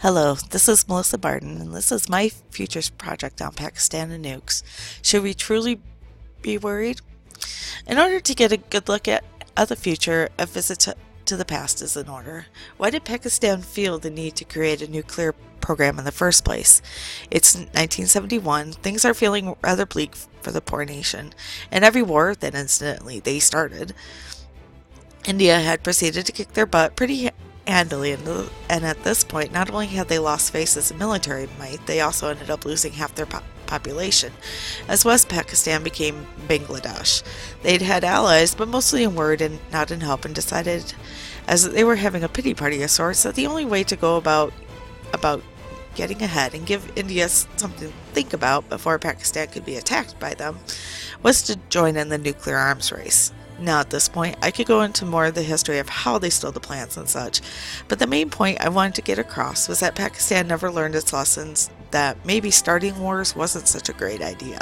Hello, this is Melissa Barden, and this is my futures project on Pakistan and nukes. Should we truly be worried? In order to get a good look at the future, a visit to the past is in order. Why did Pakistan feel the need to create a nuclear program in the first place? It's 1971, things are feeling rather bleak for the poor nation, and every war that incidentally they started, India had proceeded to kick their butt pretty handily, and at this point, not only had they lost face as a military might, they also ended up losing half their population, as West Pakistan became Bangladesh. They'd had allies, but mostly in word and not in help, and decided, as they were having a pity party of sorts, that the only way to go about getting ahead and give India something to think about before Pakistan could be attacked by them was to join in the nuclear arms race. Now, at this point, I could go into more of the history of how they stole the plans and such, but the main point I wanted to get across was that Pakistan never learned its lessons that maybe starting wars wasn't such a great idea.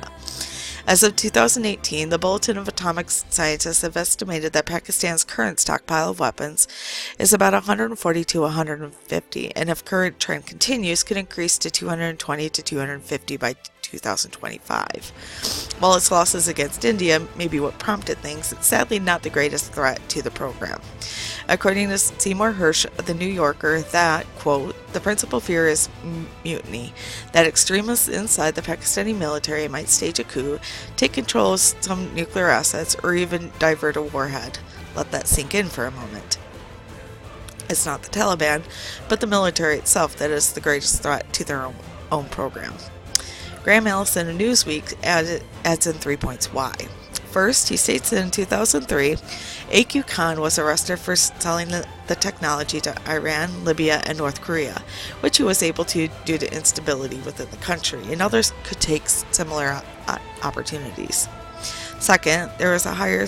As of 2018, the Bulletin of Atomic Scientists have estimated that Pakistan's current stockpile of weapons is about 140 to 150, and if current trend continues, could increase to 220 to 250 by 2025. While its losses against India may be what prompted things, it's sadly not the greatest threat to the program. According to Seymour Hersh of The New Yorker, that, quote, the principal fear is mutiny, that extremists inside the Pakistani military might stage a coup, take control of some nuclear assets, or even divert a warhead. Let that sink in for a moment. It's not the Taliban, but the military itself that is the greatest threat to their own program. Graham Allison of Newsweek adds in 3 points why. First, he states that in 2003, A.Q. Khan was arrested for selling the technology to Iran, Libya, and North Korea, which he was able to due to instability within the country, and others could take similar opportunities. Second, there is a higher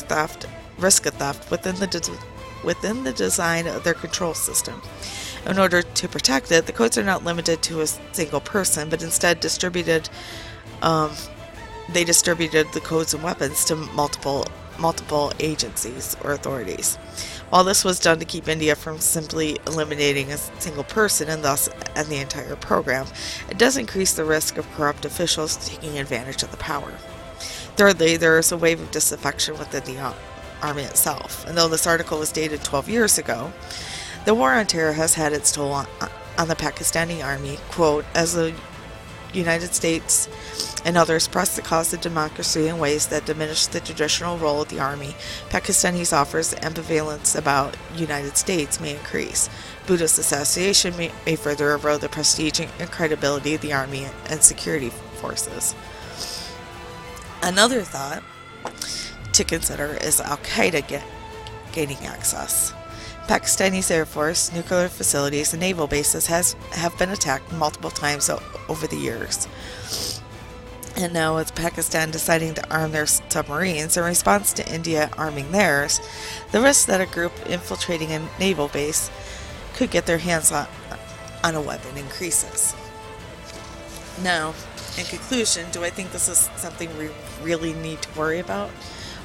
risk of theft within the design of their control system. In order to protect it, the codes are not limited to a single person, but instead they distributed the codes and weapons to multiple agencies or authorities. While this was done to keep India from simply eliminating a single person and thus end the entire program, it does increase the risk of corrupt officials taking advantage of the power. Thirdly, there is a wave of disaffection within the army itself, and though this article was dated 12 years ago, the war on terror has had its toll on the Pakistani army, quote, as the United States and others press the cause of democracy in ways that diminish the traditional role of the army. Pakistanis offers ambivalence about United States may increase. Buddhist association may further erode the prestige and credibility of the army and security forces. Another thought to consider is Al-Qaeda gaining access. Pakistan's Air Force, nuclear facilities, and naval bases have been attacked multiple times over the years. And now with Pakistan deciding to arm their submarines in response to India arming theirs, the risk that a group infiltrating a naval base could get their hands on a weapon increases. Now, in conclusion, do I think this is something we really need to worry about?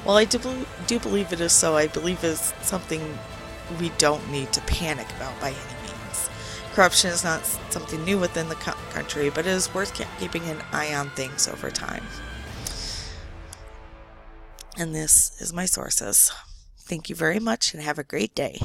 Well, I do believe it is so. I believe it's something we don't need to panic about by any means. Corruption is not something new within the country, but it is worth keeping an eye on things over time. And this is my sources. Thank you very much and have a great day.